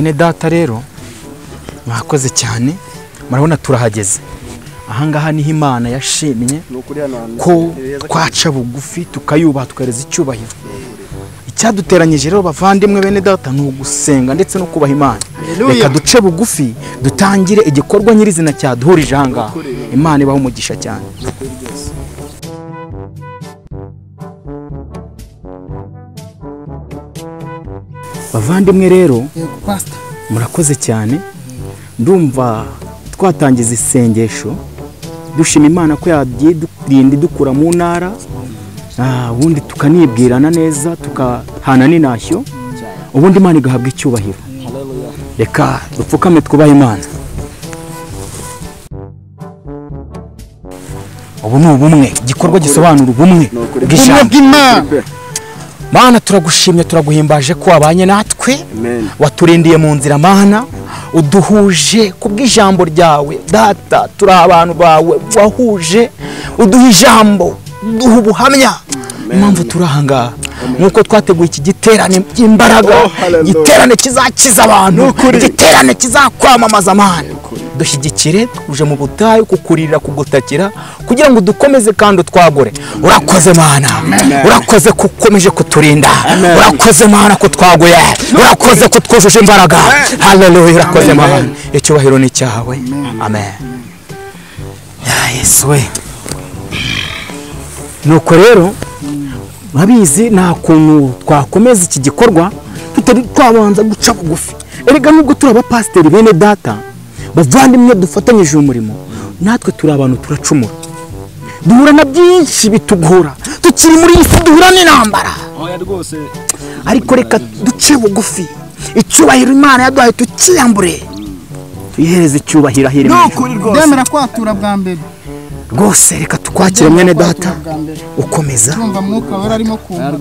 bene data rero mwakoze cyane murabona turahageze ahangaha niho Imana yashimye ko twaca bugufi tukayubaha tukareza icyubahiro icyaduteranyije rero bavandimwe bene data ni ugusenga ndetse no kubaha Imana reka duce bugufi dutangire igikorwa nyirizina cyaduhurije ahangaha Imana ibaho umugisha cyane bavandimwe rero murakoze cyane ndumva twatangiza isengesho dushima Imana ko yagiye dukura mu ntara ubundi tukanibwirana neza tukahana n'inashyo ubundi Imana igahabwa icyubahiro reka dupfukame twubahe Imana ubu ni ubumwe igikorwa gisobanura ubumwe bw'Imana Mana turagushimye turaguhimbaje ko wabanye natwe waturindiye mu nzira Mana uduhuje kubw'ijambo ryawe data turi abantu bawe wahuje uduha ijambo duha ubuhamya impamvu turahanga nuko twateguye iki giterane cy'imbaraga giterane kizakiza abantu giterane kizakwamamaza Mana dushyigikire tuje mu butayu kukurira kugutakira kugira ngo dukomeze kandi twagore urakoze Mana urakoze kukomeje kuturinda urakoze Mana ko twaguye urakoze ko twujuje imbaraga haleluya urakoze Mana icyubahiro ni cyawe amen Yesu we nuko rero babizi nta kuntu twakomeza iki gikorwa tutari twabanza guca bugufi erega nubwo turi abapasiteri bene data bavandimwe dufatanyije umurimo natwe turi abantu turacumura duhura na byinshi bitugora tukiri muri iyi si duhura n'intambara ariko reka duce bugufi icyubahiro Imana yaduhaye tukiyambure tuyihereze icyubahiro ahiri ndemera kwatura bwa mbere rwose reka tukwakire mwene data ukomeza tumva mwuka wera arimo kumva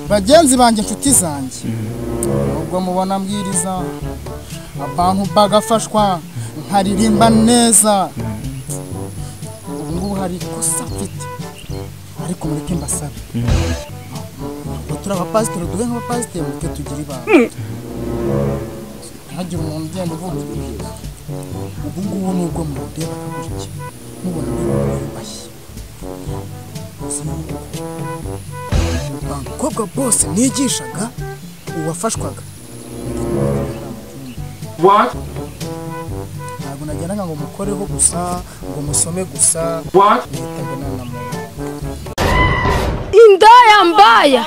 bagenzi banjye inshuti zanjye ubwo mubona mbwiriza abantu bagafashwa nkaririmba neza ubu ngubu hari ikosa mfite ariko mureke mbasabe turi abapasiteri duhe nk'abapasiteri mureke tugire ibanga ntihagire umuntu ugenda uvuga ubu ngubu nubwo mureba akagurikira mubona bashya abakobwa bose nigishaga uwafashwaga ntabwo nageraga ngo mukoreho gusa ngo musome gusa indaya mbaya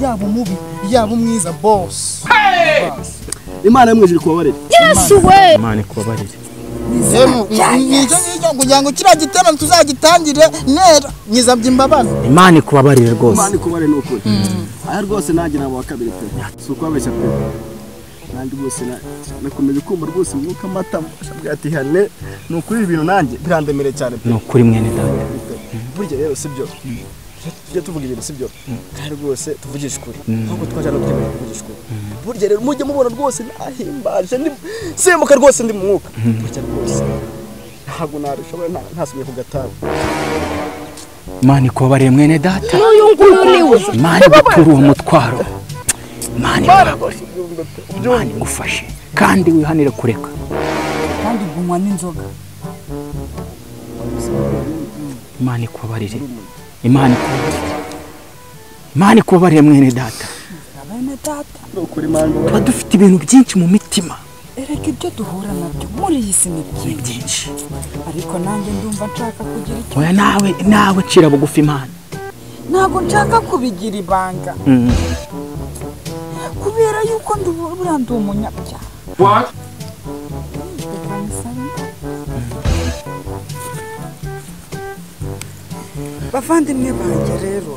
yaba umubi yaba umwiza boss Imana yamwejeje kubabarira Yesu we Imana ikubabarire nijo kugira ngo kiriya giterane tuzagitangire nera nyiza by'imbabazi Imana ikubabarire rwose Imana ikubabarire n'ukuri aya rwose nanjye nabo wa kabiri pe si ukwabeshya pe nanjye rwose nakomeje kumva rwose mwuka mata ati hane n'ukuri ibintu nanjye birandemere cyane pe n'ukuri mwene data burya rero sibyo tujye tuvuga ibintu sibyo kandi rwose tuvugisha ukuri nkuko twaje no twemera kuvugisha ukuri burya rero mujye mubona rwose nahimbaje semuka rwose ndi mu mwuka burya rwose ntabwo narishobora ntasumye ku gatabo Imana ikubabarire mwene data n'uyu nguyu niwe Imana iguture uwo mutwaro Imana igufashe kandi wihanire kureka kandi gunywa n'inzoga Imana ikubabarire Imana ikubabarire mwene data n'ukuri Imana tuba dufite ibintu byinshi mu mitima erega ibyo duhura nabyo muri iyi si ni byinshi ariko nanjye ndumva nshaka kugira icyo oya nawe cira bugufi Imana ntabwo nshaka kubigira ibanga kubera yuko ndubura ndi umunyabyaha bavandimwe banjye rero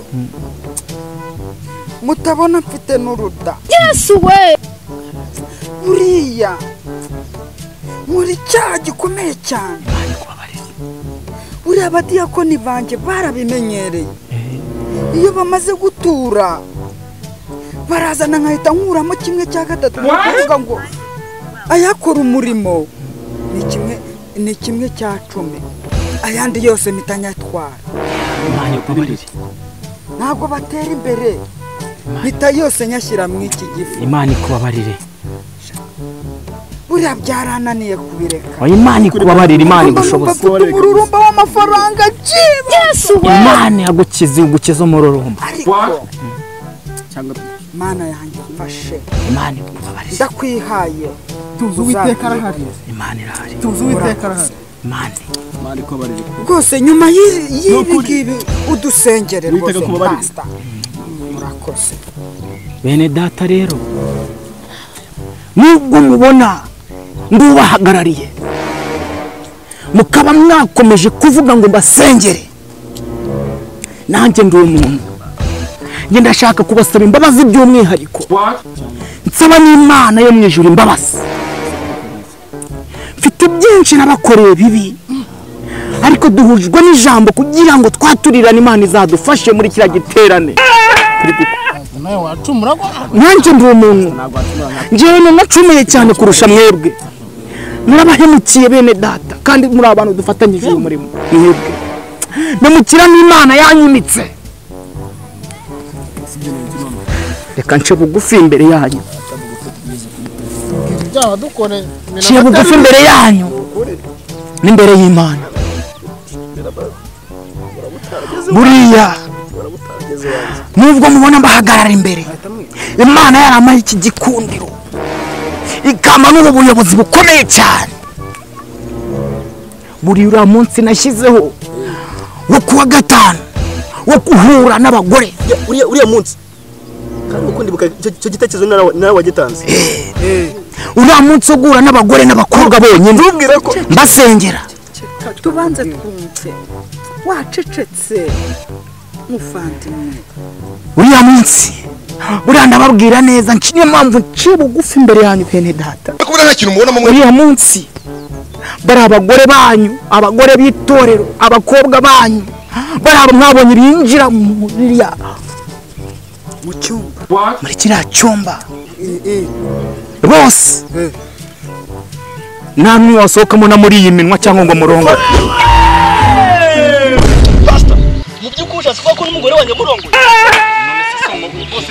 mutabona mfite n'uruda Yesu we buriya muri cyaha gikomeye cyane buriya abadiyakoni banjye barabimenyereye iyo bamaze gutura barazana nkahita nkuramo kimwe cya gatatu kuvuga ngo ayakora umurimo ni kimwe cya 10 ayandi yose mitanyatwara. Imana ikubabarire. Ntabwo batera imbere mita yose nyashyira mu iki gifu. Imana ikubabarire. Buriya byarananiye kubireka. Imana ikubabarire, Imana igushoboza. Umururumba w'amafaranga jiba. Yesu we. Imana yagukiza ugukiza umururumba. Ariko Mana yanjye mfashe. Imana ikubabarire. Ndakwihaye. tuzi Uwiteka arahari. Imana irahari. Tuzi Uwiteka arahari. Imana ikubabarire. Rwose nyuma y'ibi udusengere rwose Uwiteka akubabarire. pastor. Murakoze. Bene data rero, nubwo mubona ndubahagarariye mukaba mwakomeje kuvuga ngo mbasengere, nanjye ndi umuntu, njye ndashaka kubasaba imbabazi by'umwihariko. Nsaba n'Imana yo mu ijuru imbabazi. Mfite byinshi nabakoreye bibi, ariko duhujwe n'ijambo kugira ngo twaturirane, Imana izadufashe muri kiriya giterane. nawe wacumura ko Nanjye ndi umuntu, njyewe nacumuye cyane kurusha mwebwe. Murabahemukiye bene data, kandi muri abantu dufatanyije uyu murimo. Mwebwe memukira n'Imana yanyimitse. Reka nce bugufi imbere yanyu, ibyaha dukore nce bugufi imbere yanyu n'imbere y'Imana. Buriya nubwo mubona mbahagarara imbere, Imana yaramaye iki gikundiro ikama n'ubu buyobozi bukomeye cyane. Buri uriya munsi nashyizeho wo kuwa gatanu wo guhura n'abagore. Uriya munsi kandi ukundi icyo gitekerezo nawe wagitanze. Uriya munsi wo guhura n'abagore n'abakobwa bonyine, Ntubwire ko mbasengera. Tubanze twumve. Wacecetse muvandimwe. Uriya munsi buriya ndababwira neza, niyo mpamvu nciye bugufi imbere yanyu bene data. Uriya munsi bari abagore banyu, abagore b'itorero, abakobwa banyu, bari abo mwabonye binjira Mu cyumba. muri kiriya cyumba bose, namwe wasohokamo na muri iyi minwa cyangwa ngo murongo. mu by'ukuri ushatse kuba ko n'umugore wanjye murongo.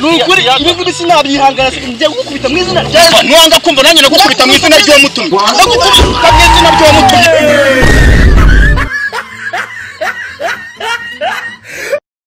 Nukuri ibi ngibi sinabyihangana, ngiye gukubita mu izina rya Yesu. Nuwanga kumva nanjye nakukubita mu izina ry'uwo mutumye. Ndagukubita mu izina ry'uwo mutumye.